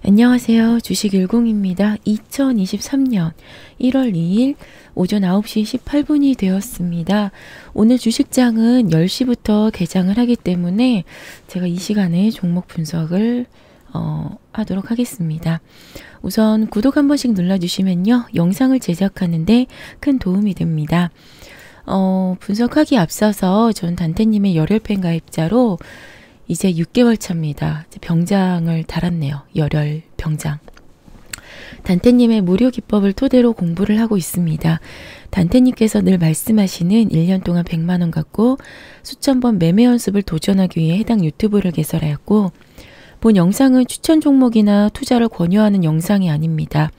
안녕하세요. 주식일공입니다. 2023년 1월 2일 오전 9시 18분이 되었습니다. 오늘 주식장은 10시부터 개장을 하기 때문에 제가 이 시간에 종목 분석을 하도록 하겠습니다. 우선 구독 한 번씩 눌러주시면요. 영상을 제작하는데 큰 도움이 됩니다. 분석하기 앞서서 전 단테님의 열혈팬 가입자로 이제 6개월 차입니다. 병장을 달았네요. 열혈 병장. 단테님의 무료 기법을 토대로 공부를 하고 있습니다. 단테님께서 늘 말씀하시는 1년 동안 100만원 갖고 수천 번 매매 연습을 도전하기 위해 해당 유튜브를 개설하였고, 본 영상은 추천 종목이나 투자를 권유하는 영상이 아닙니다.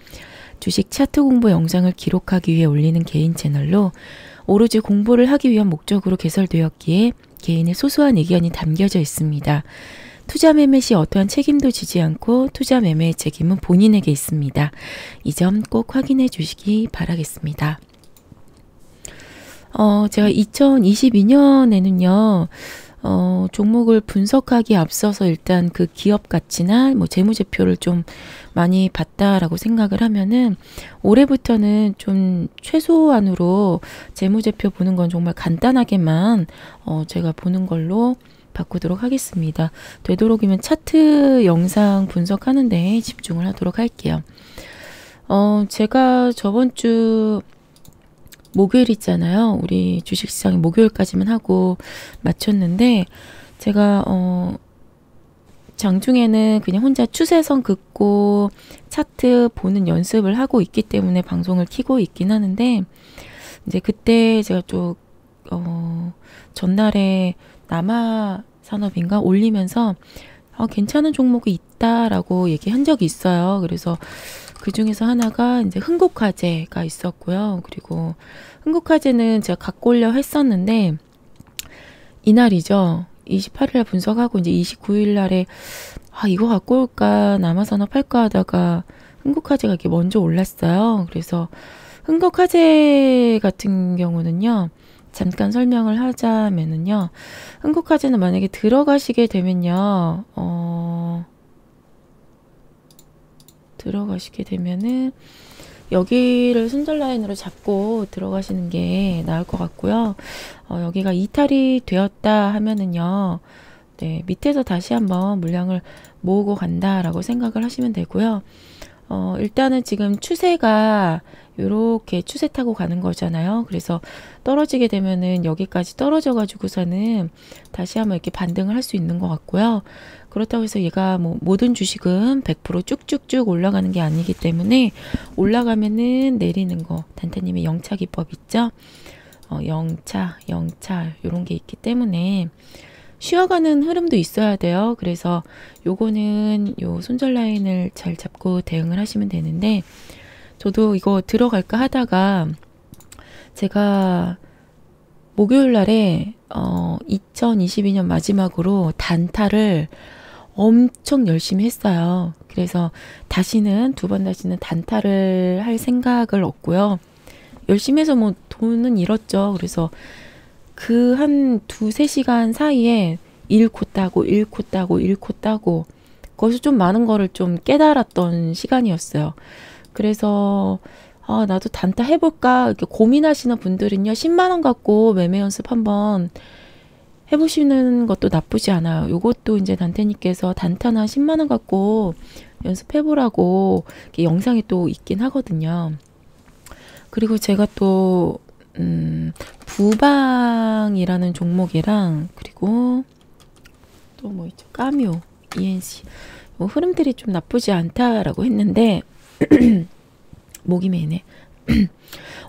주식 차트 공부 영상을 기록하기 위해 올리는 개인 채널로 오로지 공부를 하기 위한 목적으로 개설되었기에 개인의 소소한 의견이 담겨져 있습니다. 투자 매매 시 어떠한 책임도 지지 않고 투자 매매의 책임은 본인에게 있습니다. 이 점 꼭 확인해 주시기 바라겠습니다. 제가 2022년에는요, 종목을 분석하기 앞서서 일단 그 기업 가치나 뭐 재무제표를 좀 많이 봤다라고 생각을 하면은, 올해부터는 좀 최소한으로 재무제표 보는 건 정말 간단하게만 제가 보는 걸로 바꾸도록 하겠습니다. 되도록이면 차트 영상 분석하는 데 집중을 하도록 할게요. 제가 저번 주 목요일 있잖아요. 우리 주식시장이 목요일까지만 하고 마쳤는데, 제가 장중에는 그냥 혼자 추세선 긋고 차트 보는 연습을 하고 있기 때문에 방송을 켜고 있긴 하는데, 이제 그때 제가 좀 전날에 남아산업인가 올리면서 괜찮은 종목이 있다라고 얘기한 적이 있어요. 그래서 그 중에서 하나가 이제 흥국화재가 있었고요. 그리고 흥국화재는 제가 갖고 올려 했었는데, 이날이죠. 28일에 분석하고 이제 29일 날에 이거 갖고 올까 남아산업 할까 하다가 흥국화재가 이렇게 먼저 올랐어요. 그래서 흥국화재 같은 경우는요, 잠깐 설명을 하자면은요, 흥국화재는 만약에 들어가시게 되면요, 여기를 손절 라인으로 잡고 들어가시는 게 나을 것 같고요. 여기가 이탈이 되었다 하면은요, 네, 밑에서 다시 한번 물량을 모으고 간다라고 생각을 하시면 되고요. 일단은 지금 추세가 요렇게 추세 타고 가는 거잖아요. 그래서 떨어지게 되면은 여기까지 떨어져 가지고서는 다시 한번 이렇게 반등을 할 수 있는 것 같고요. 그렇다고 해서 얘가 뭐 모든 주식은 100% 쭉쭉쭉 올라가는 게 아니기 때문에, 올라가면은 내리는 거, 단타님의 영차 기법 있죠? 영차 요런 게 있기 때문에 쉬어가는 흐름도 있어야 돼요. 그래서 요거는 요 손절 라인을 잘 잡고 대응을 하시면 되는데, 저도 이거 들어갈까 하다가 제가 목요일 날에 2022년 마지막으로 단타를 엄청 열심히 했어요. 그래서 다시는 단타를 할 생각을 없고요. 열심히 해서 뭐 돈은 잃었죠. 그래서 그 한 2-3시간 사이에 잃고 따고 거기서 좀 많은 거를 좀 깨달았던 시간이었어요. 그래서 나도 단타 해볼까 이렇게 고민하시는 분들은요, 10만원 갖고 매매 연습 한번 해보시는 것도 나쁘지 않아요. 요것도 이제 단테님께서 단타나 10만원 갖고 연습해보라고 이렇게 영상이 또 있긴 하거든요. 그리고 제가 또 부방이라는 종목이랑, 그리고 또 뭐 있죠? 까뮤, ENC 흐름들이 좀 나쁘지 않다라고 했는데 목이 메이네.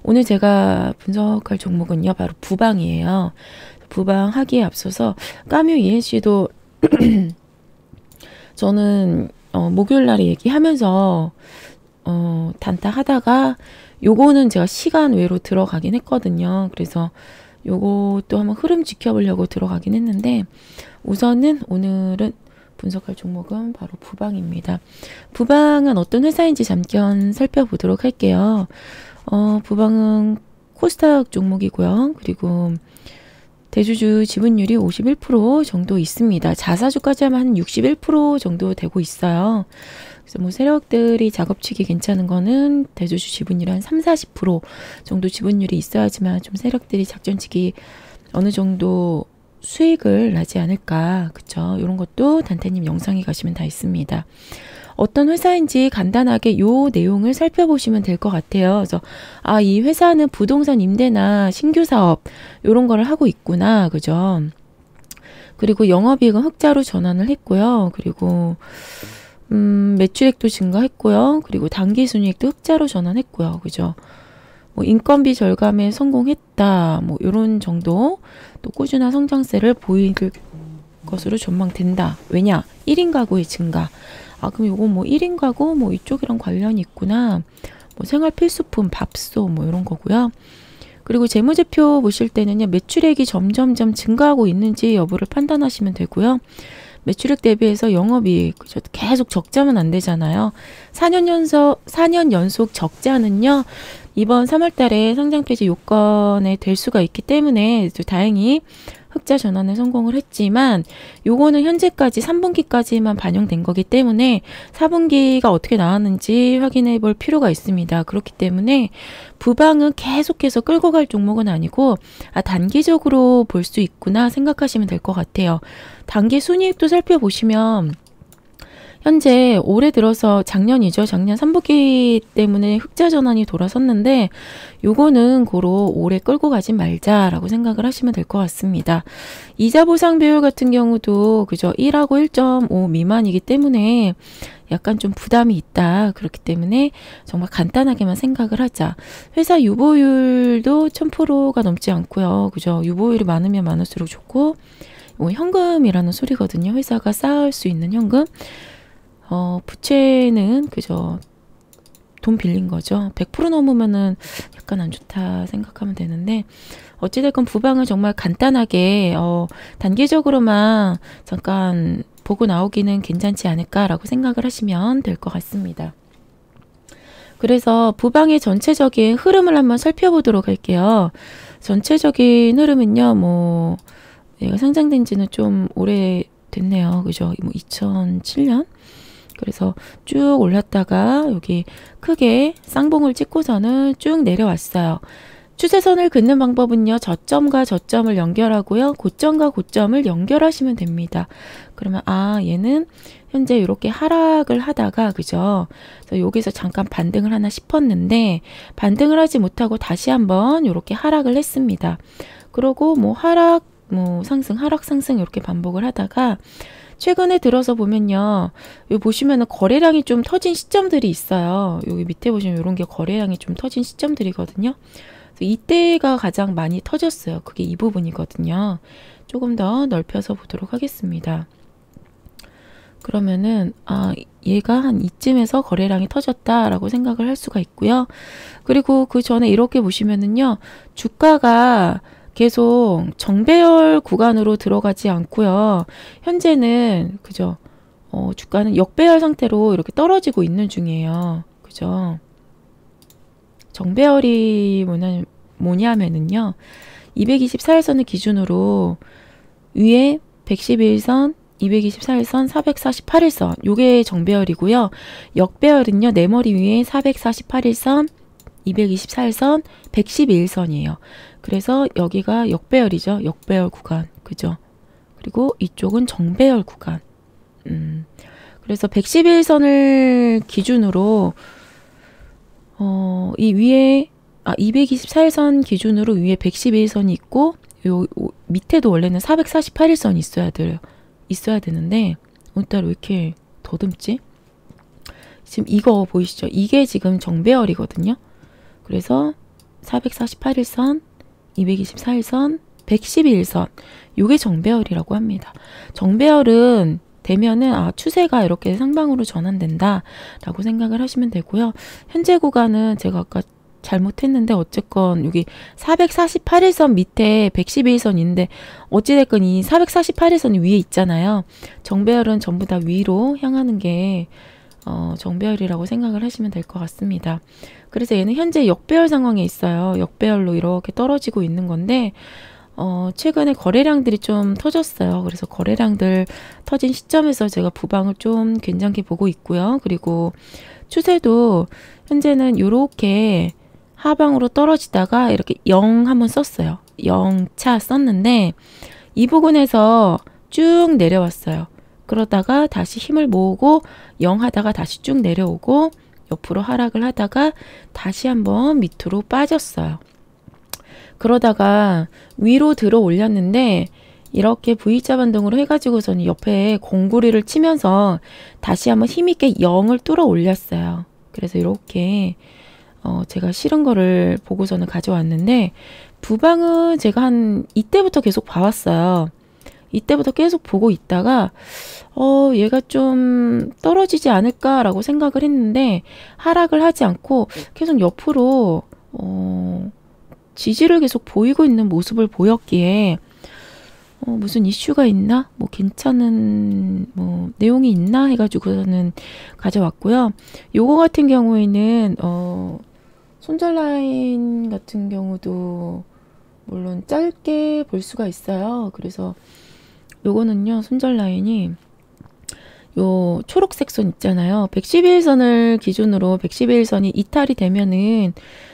오늘 제가 분석할 종목은요, 바로 부방이에요. 부방하기에 앞서서 까뮤 ENC도 저는 목요일 날에 얘기하면서 단타 하다가 요거는 제가 시간 외로 들어가긴 했거든요. 그래서 요것도 한번 흐름 지켜보려고 들어가긴 했는데, 우선은 오늘은 분석할 종목은 바로 부방입니다. 부방은 어떤 회사인지 잠깐 살펴보도록 할게요. 부방은 코스닥 종목이고요. 그리고 대주주 지분율이 51% 정도 있습니다. 자사주까지 하면 한 61% 정도 되고 있어요. 그래서 뭐 세력들이 작업치기 괜찮은 거는 대주주 지분율이 한 30-40% 정도 지분율이 있어야지만 좀 세력들이 작전치기 어느 정도 수익을 나지 않을까. 그쵸? 이런 것도 단태님 영상에 가시면 다 있습니다. 어떤 회사인지 간단하게 요 내용을 살펴보시면 될 것 같아요. 그래서 아, 이 회사는 부동산 임대나 신규 사업 요런 거를 하고 있구나. 그죠? 그리고 영업이익은 흑자로 전환을 했고요. 그리고 매출액도 증가했고요. 그리고 당기순이익도 흑자로 전환했고요. 그죠? 뭐 인건비 절감에 성공했다. 뭐 요런 정도 또 꾸준한 성장세를 보일 것으로 전망된다. 왜냐? 1인 가구의 증가. 아, 그럼 요거 뭐 1인 가구 뭐 이쪽이랑 관련이 있구나. 뭐 생활 필수품, 밥소 뭐 이런 거고요. 그리고 재무제표 보실 때는요. 매출액이 점점점 증가하고 있는지 여부를 판단하시면 되고요. 매출액 대비해서 영업이익 계속 적자면 안 되잖아요. 4년 연속 적자는요. 이번 3월 달에 상장 폐지 요건에 될 수가 있기 때문에 다행히 흑자 전환에 성공을 했지만 요거는 현재까지 3분기까지만 반영된 거기 때문에 4분기가 어떻게 나왔는지 확인해 볼 필요가 있습니다. 그렇기 때문에 부방은 계속해서 끌고 갈 종목은 아니고 아, 단기적으로 볼 수 있구나 생각하시면 될 것 같아요. 단기 순이익도 살펴보시면 현재 올해 들어서 작년이죠. 작년 3분기 때문에 흑자 전환이 돌아섰는데 요거는 고로 올해 끌고 가지 말자라고 생각을 하시면 될 것 같습니다. 이자 보상 비율 같은 경우도 그죠? 1하고 1.5 미만이기 때문에 약간 좀 부담이 있다. 그렇기 때문에 정말 간단하게만 생각을 하자. 회사 유보율도 1000%가 넘지 않고요. 그죠? 유보율이 많으면 많을수록 좋고 현금이라는 소리거든요. 회사가 쌓을 수 있는 현금. 부채는 그저 돈 빌린 거죠. 100% 넘으면은 약간 안 좋다 생각하면 되는데 어찌됐건 부방을 정말 간단하게 단기적으로만 잠깐 보고 나오기는 괜찮지 않을까라고 생각을 하시면 될 것 같습니다. 그래서 부방의 전체적인 흐름을 한번 살펴보도록 할게요. 전체적인 흐름은요. 뭐 얘가 상장된 지는 좀 오래 됐네요. 그죠? 뭐 2007년? 그래서 쭉 올랐다가 여기 크게 쌍봉을 찍고서는 쭉 내려왔어요. 추세선을 긋는 방법은요. 저점과 저점을 연결하고요. 고점과 고점을 연결하시면 됩니다. 그러면 아, 얘는 현재 이렇게 하락을 하다가 그죠? 그래서 여기서 잠깐 반등을 하나 싶었는데 반등을 하지 못하고 다시 한번 이렇게 하락을 했습니다. 그러고 뭐 하락, 뭐 상승, 하락, 상승 이렇게 반복을 하다가 최근에 들어서 보면요. 여기 보시면은 거래량이 좀 터진 시점들이 있어요. 여기 밑에 보시면 이런 게 거래량이 좀 터진 시점들이거든요. 그래서 이때가 가장 많이 터졌어요. 그게 이 부분이거든요. 조금 더 넓혀서 보도록 하겠습니다. 그러면은 아, 얘가 한 이쯤에서 거래량이 터졌다라고 생각을 할 수가 있고요. 그리고 그 전에 이렇게 보시면은요. 주가가 계속 정배열 구간으로 들어가지 않고요. 현재는 그죠? 주가는 역배열 상태로 이렇게 떨어지고 있는 중이에요. 그죠? 정배열이 뭐냐면은요. 224일선을 기준으로 위에 111선, 224일선, 448일선 요게 정배열이고요. 역배열은요. 내 머리 위에 448일선, 224일선, 111선이에요. 그래서 여기가 역배열이죠. 역배열 구간. 그죠? 그리고 이쪽은 정배열 구간. 그래서 111선을 기준으로 이 위에 224일선 기준으로 위에 111선이 있고 요 밑에도 원래는 448일선이 있어야 되는데 오늘따라 왜 이렇게 더듬지? 지금 이거 보이시죠? 이게 지금 정배열이거든요. 그래서 448일선, 224일선, 112일선 요게 정배열이라고 합니다. 정배열은 되면은 추세가 이렇게 상방으로 전환된다 라고 생각을 하시면 되고요. 현재 구간은 제가 아까 잘못했는데 어쨌건 여기 448일선 밑에 112일선인데 어찌됐건 이 448일선이 위에 있잖아요. 정배열은 전부 다 위로 향하는 게 정배열이라고 생각을 하시면 될 것 같습니다. 그래서 얘는 현재 역배열 상황에 있어요. 역배열로 이렇게 떨어지고 있는 건데 최근에 거래량들이 좀 터졌어요. 그래서 거래량들 터진 시점에서 제가 부방을 좀 괜찮게 보고 있고요. 그리고 추세도 현재는 요렇게 하방으로 떨어지다가 이렇게 0 한번 썼어요. 0차 썼는데 이 부분에서 쭉 내려왔어요. 그러다가 다시 힘을 모으고 0 하다가 다시 쭉 내려오고 옆으로 하락을 하다가 다시 한번 밑으로 빠졌어요. 그러다가 위로 들어 올렸는데 이렇게 V자 반등으로 해가지고서는 옆에 공구리를 치면서 다시 한번 힘있게 0을 뚫어 올렸어요. 그래서 이렇게 제가 싫은 거를 보고서는 가져왔는데 부방은 제가 한 이때부터 계속 봐왔어요. 이때부터 계속 보고 있다가 얘가 좀 떨어지지 않을까라고 생각을 했는데 하락을 하지 않고 계속 옆으로 지지를 계속 보이고 있는 모습을 보였기에 무슨 이슈가 있나? 뭐 괜찮은 뭐 내용이 있나? 해가지고서는 가져왔고요. 요거 같은 경우에는 손절 라인 같은 경우도 물론 짧게 볼 수가 있어요. 그래서 요거는요, 손절 라인이 요 초록색 선 있잖아요. 112일선을 기준으로 112일선이 이탈이 되면은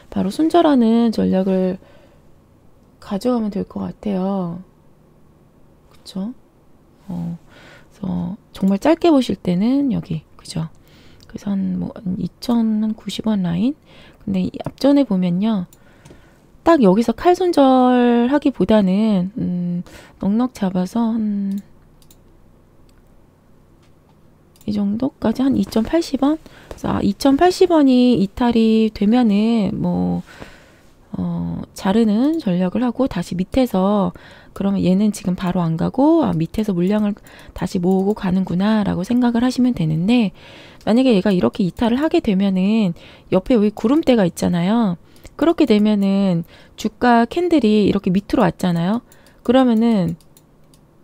바로 손절하는 전략을 가져가면 될 것 같아요. 그쵸? 그래서 정말 짧게 보실 때는 여기, 그죠? 그래서 한 2090원 라인? 근데 이 앞전에 보면요. 딱 여기서 칼 손절하기보다는 넉넉 잡아서 한 이 정도까지 한 2080원? 그래서 2080원이 이탈이 되면은 뭐 자르는 전략을 하고 다시 밑에서 그러면 얘는 지금 바로 안 가고 밑에서 물량을 다시 모으고 가는구나 라고 생각을 하시면 되는데 만약에 얘가 이렇게 이탈을 하게 되면은 옆에 여기 구름대가 있잖아요. 그렇게 되면은 주가 캔들이 이렇게 밑으로 왔잖아요. 그러면은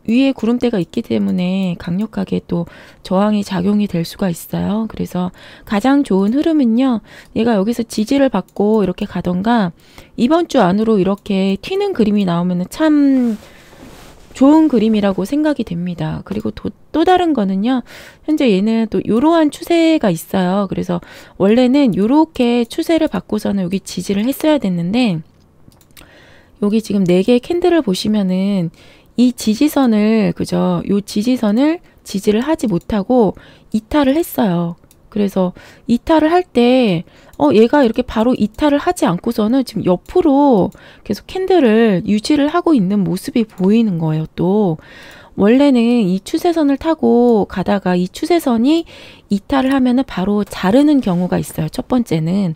위에 구름대가 있기 때문에 강력하게 또 저항이 작용이 될 수가 있어요. 그래서 가장 좋은 흐름은요. 얘가 여기서 지지를 받고 이렇게 가던가 이번 주 안으로 이렇게 튀는 그림이 나오면 참 좋은 그림이라고 생각이 됩니다. 그리고 또 다른 거는요. 현재 얘는 또 이러한 추세가 있어요. 그래서 원래는 이렇게 추세를 받고서는 여기 지지를 했어야 됐는데 여기 지금 4개의 캔들을 보시면은 이 지지선을 그죠? 요 지지선을 지지를 하지 못하고 이탈을 했어요. 그래서 이탈을 할 때 얘가 이렇게 바로 이탈을 하지 않고서는 지금 옆으로 계속 캔들을 유지를 하고 있는 모습이 보이는 거예요. 또 원래는 이 추세선을 타고 가다가 이 추세선이 이탈을 하면은 바로 자르는 경우가 있어요. 첫 번째는.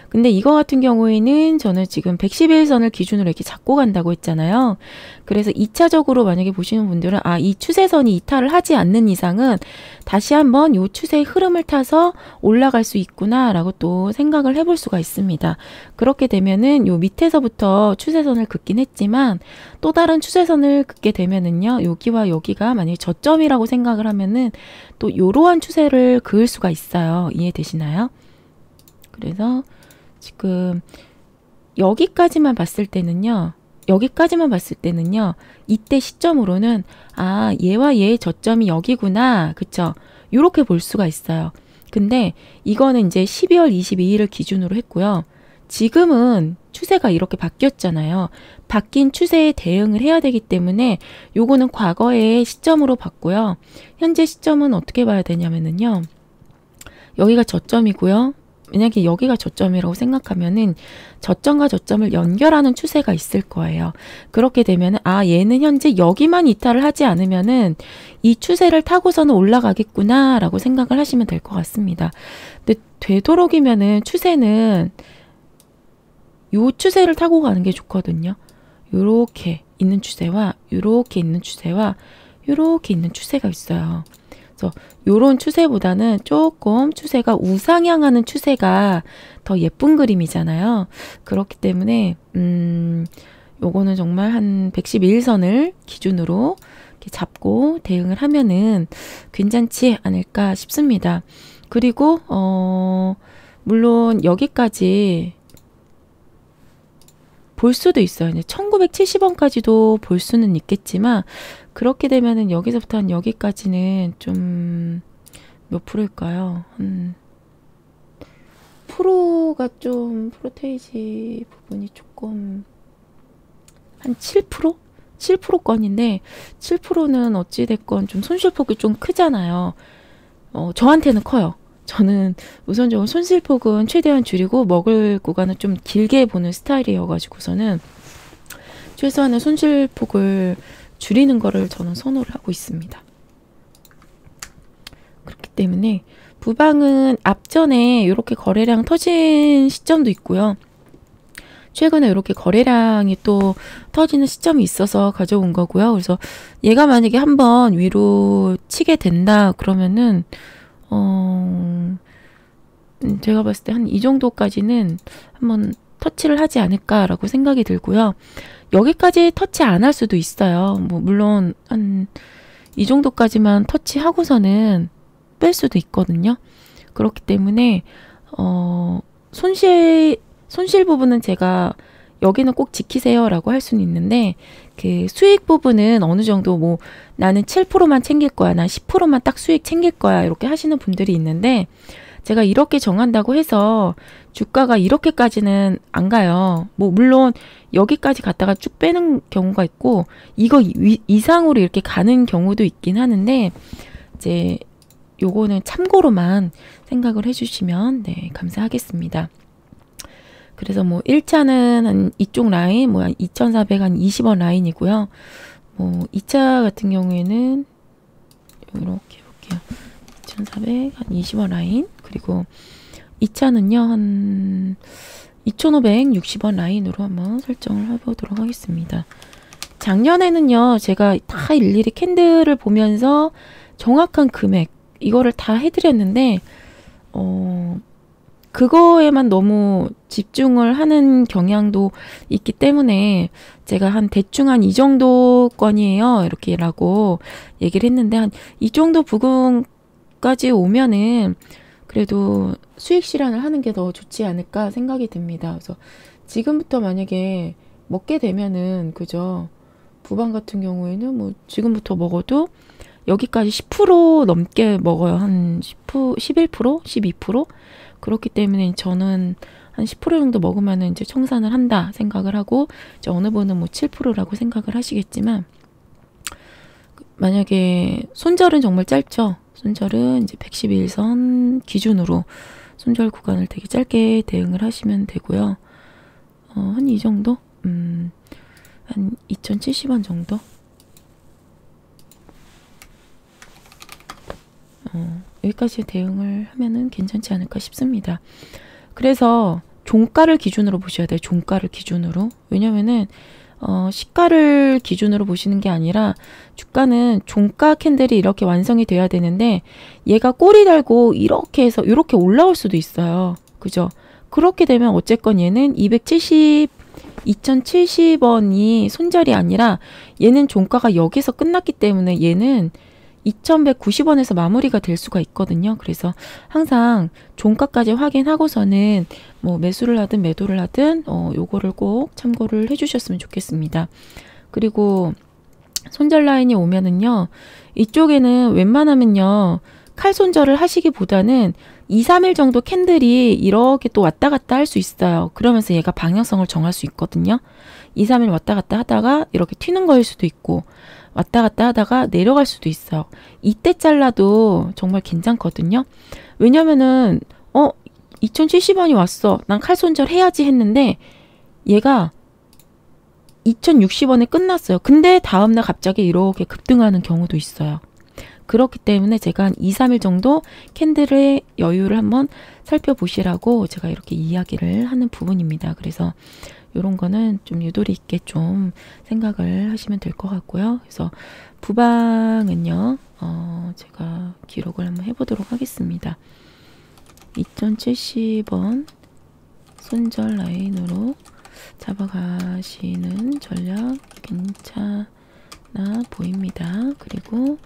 근데 이거 같은 경우에는 저는 지금 111선을 기준으로 이렇게 잡고 간다고 했잖아요. 그래서 2차적으로 만약에 보시는 분들은 이 추세선이 이탈을 하지 않는 이상은 다시 한번 이 추세의 흐름을 타서 올라갈 수 있구나 라고 또 생각을 해볼 수가 있습니다. 그렇게 되면은 요 밑에서부터 추세선을 긋긴 했지만 또 다른 추세선을 긋게 되면은요. 여기와 여기가 만약에 저점이라고 생각을 하면은 또 요러한 추세를 그을 수가 있어요. 이해되시나요? 그래서 지금 여기까지만 봤을 때는요. 이때 시점으로는 얘와 얘의 저점이 여기구나. 그쵸? 요렇게 볼 수가 있어요. 근데 이거는 이제 12월 22일을 기준으로 했고요. 지금은 추세가 이렇게 바뀌었잖아요. 바뀐 추세에 대응을 해야 되기 때문에 요거는 과거의 시점으로 봤고요. 현재 시점은 어떻게 봐야 되냐면요. 여기가 저점이고요. 만약에 여기가 저점이라고 생각하면은 저점과 저점을 연결하는 추세가 있을 거예요. 그렇게 되면은 얘는 현재 여기만 이탈을 하지 않으면은 이 추세를 타고서는 올라가겠구나 라고 생각을 하시면 될 것 같습니다. 근데 되도록이면은 추세는 요 추세를 타고 가는 게 좋거든요. 요렇게 있는 추세와 요렇게 있는 추세와 요렇게 있는 추세가 있어요. 그래서 요런 추세보다는 조금 추세가 우상향하는 추세가 더 예쁜 그림이잖아요. 그렇기 때문에 요거는 정말 한 111선을 기준으로 이렇게 잡고 대응을 하면은 괜찮지 않을까 싶습니다. 그리고 물론 여기까지 볼 수도 있어요. 이제 1970원까지도 볼 수는 있겠지만 그렇게 되면은 여기서부터 한 여기까지는 좀 몇 프로일까요? 프로가 좀 프로테이지 부분이 조금 한 7%? 7%건인데 7%는 어찌됐건 좀 손실폭이 좀 크잖아요. 저한테는 커요. 저는 우선적으로 손실폭은 최대한 줄이고 먹을 구간은 좀 길게 보는 스타일이어가지고서는 최소한의 손실폭을 줄이는 거를 저는 선호를 하고 있습니다. 그렇기 때문에 부방은 앞전에 이렇게 거래량 터진 시점도 있고요. 최근에 이렇게 거래량이 또 터지는 시점이 있어서 가져온 거고요. 그래서 얘가 만약에 한번 위로 치게 된다 그러면은 제가 봤을 때 한 이 정도까지는 한번 터치를 하지 않을까라고 생각이 들고요. 여기까지 터치 안 할 수도 있어요. 뭐 물론 한 이 정도까지만 터치하고서는 뺄 수도 있거든요. 그렇기 때문에 손실 부분은 제가 여기는 꼭 지키세요라고 할 수는 있는데 그 수익 부분은 어느 정도 뭐 나는 7%만 챙길 거야, 난 10%만 딱 수익 챙길 거야 이렇게 하시는 분들이 있는데 제가 이렇게 정한다고 해서 주가가 이렇게까지는 안 가요. 뭐 물론 여기까지 갔다가 쭉 빼는 경우가 있고 이거 이상으로 이렇게 가는 경우도 있긴 하는데 이제 요거는 참고로만 생각을 해주시면 네, 감사하겠습니다. 그래서 뭐 1차는 한 이쪽 라인 뭐 한 2,400 한 20원 라인이고요. 뭐 2차 같은 경우에는 이렇게 볼게요. 2,400 한 20원 라인 그리고 2차는요 한 2,560원 라인으로 한번 설정을 해보도록 하겠습니다. 작년에는요 제가 다 일일이 캔들을 보면서 정확한 금액 이거를 다 해드렸는데 그거에만 너무 집중을 하는 경향도 있기 때문에 제가 한 대충 한 이 정도 건이에요 이렇게라고 얘기를 했는데 한 이 정도 부분까지 오면은 그래도 수익 실현을 하는 게 더 좋지 않을까 생각이 듭니다. 그래서 지금부터 만약에 먹게 되면은 그죠, 부방 같은 경우에는 뭐 지금부터 먹어도 여기까지 10% 넘게 먹어요. 한 10%, 11%, 12%? 그렇기 때문에 저는 한 10% 정도 먹으면 이제 청산을 한다 생각을 하고, 이제 어느 분은 뭐 7%라고 생각을 하시겠지만, 만약에 손절은 정말 짧죠. 손절은 이제 111선 기준으로 손절 구간을 되게 짧게 대응을 하시면 되고요. 한 이 정도? 한 2,070원 정도? 여기까지 대응을 하면은 괜찮지 않을까 싶습니다. 그래서 종가를 기준으로 보셔야 돼요. 종가를 기준으로. 왜냐면은 시가를 기준으로 보시는 게 아니라 주가는 종가 캔들이 이렇게 완성이 돼야 되는데 얘가 꼬리 달고 이렇게 해서 이렇게 올라올 수도 있어요. 그죠? 그렇게 되면 어쨌건 얘는 2,070원이 손절이 아니라 얘는 종가가 여기서 끝났기 때문에 얘는 2,190원에서 마무리가 될 수가 있거든요. 그래서 항상 종가까지 확인하고서는 뭐 매수를 하든 매도를 하든 요거를 꼭 참고를 해주셨으면 좋겠습니다. 그리고 손절 라인이 오면은요, 이쪽에는 웬만하면요 칼 손절을 하시기보다는 2, 3일 정도 캔들이 이렇게 또 왔다 갔다 할 수 있어요. 그러면서 얘가 방향성을 정할 수 있거든요. 2, 3일 왔다 갔다 하다가 이렇게 튀는 거일 수도 있고 왔다 갔다 하다가 내려갈 수도 있어요. 이때 잘라도 정말 괜찮거든요. 왜냐면은 2,070원이 왔어. 난 칼 손절 해야지 했는데 얘가 2,060원에 끝났어요. 근데 다음날 갑자기 이렇게 급등하는 경우도 있어요. 그렇기 때문에 제가 한 2, 3일 정도 캔들의 여유를 한번 살펴보시라고 제가 이렇게 이야기를 하는 부분입니다. 그래서 요런 거는 좀 유도리 있게 좀 생각을 하시면 될 것 같고요. 그래서 부방은요, 제가 기록을 한번 해보도록 하겠습니다. 2,070원 손절 라인으로 잡아가시는 전략 괜찮아 보입니다. 그리고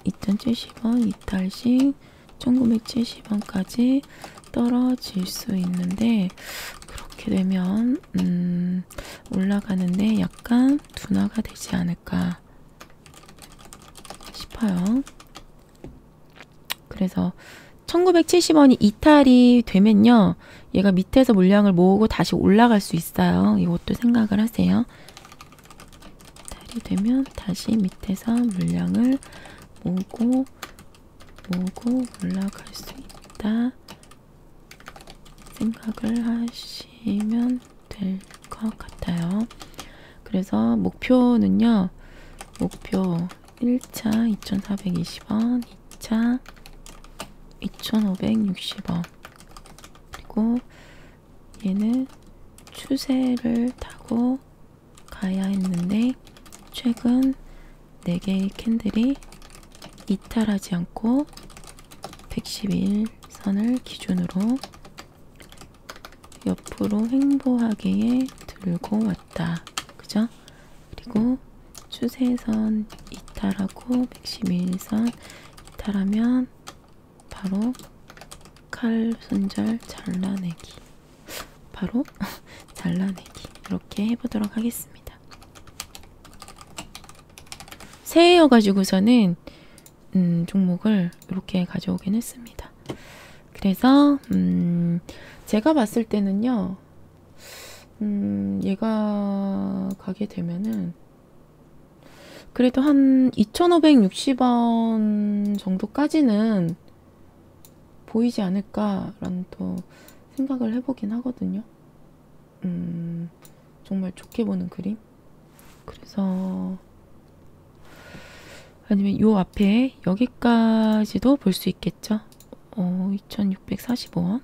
2,070원 이탈식 1,970원까지 떨어질 수 있는데 이렇게 되면 올라가는데 약간 둔화가 되지 않을까 싶어요. 그래서 1970원이 이탈이 되면요, 얘가 밑에서 물량을 모으고 다시 올라갈 수 있어요. 이것도 생각을 하세요. 이탈이 되면 다시 밑에서 물량을 모으고 올라갈 수 있다 생각을 하시면 될 것 같아요. 그래서 목표는요, 목표 1차 2,420원, 2차 2,560원, 그리고 얘는 추세를 타고 가야 했는데 최근 4개의 캔들이 이탈하지 않고 111선을 기준으로 옆으로 횡보하기에 들고 왔다. 그죠? 그리고 추세선 이탈하고 111선 이탈하면 바로 칼 손절 잘라내기, 바로 잘라내기, 이렇게 해보도록 하겠습니다. 새해여가지고서는 종목을 이렇게 가져오긴 했습니다. 그래서 제가 봤을 때는요, 얘가 가게 되면은 그래도 한 2,560원 정도까지는 보이지 않을까라는 또 생각을 해보긴 하거든요. 정말 좋게 보는 그림. 그래서 아니면 요 앞에 여기까지도 볼 수 있겠죠. 2,645원.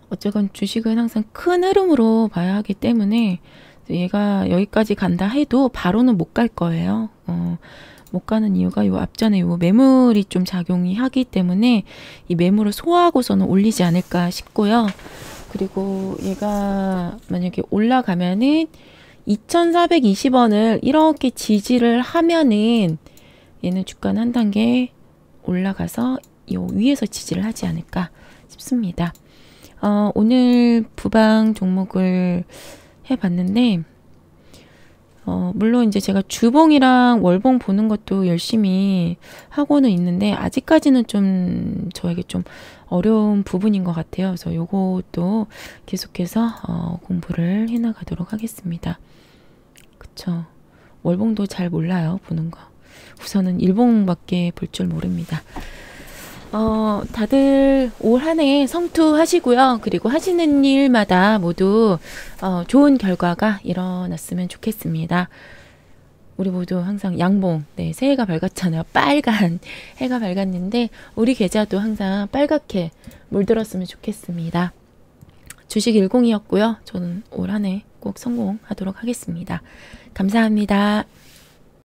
어쨌건 주식은 항상 큰 흐름으로 봐야 하기 때문에 얘가 여기까지 간다 해도 바로는 못 갈 거예요. 못 가는 이유가 요 앞전에 요 매물이 좀 작용이 하기 때문에 이 매물을 소화하고서는 올리지 않을까 싶고요. 그리고 얘가 만약에 올라가면은 2,420원을 이렇게 지지를 하면은 얘는 주가는 한 단계 올라가서 요 위에서 지지를 하지 않을까 싶습니다. 오늘 부방 종목을 해봤는데, 물론 이제 제가 주봉이랑 월봉 보는 것도 열심히 하고는 있는데, 아직까지는 좀 저에게 좀 어려운 부분인 것 같아요. 그래서 요것도 계속해서 공부를 해나가도록 하겠습니다. 그쵸. 월봉도 잘 몰라요, 보는 거. 우선은 일봉밖에 볼 줄 모릅니다. 다들 올 한 해 성투하시고요. 그리고 하시는 일마다 모두 좋은 결과가 일어났으면 좋겠습니다. 우리 모두 항상 양봉, 네, 새해가 밝았잖아요. 빨간 해가 밝았는데 우리 계좌도 항상 빨갛게 물들었으면 좋겠습니다. 주식 10이었고요. 저는 올 한 해 꼭 성공하도록 하겠습니다. 감사합니다.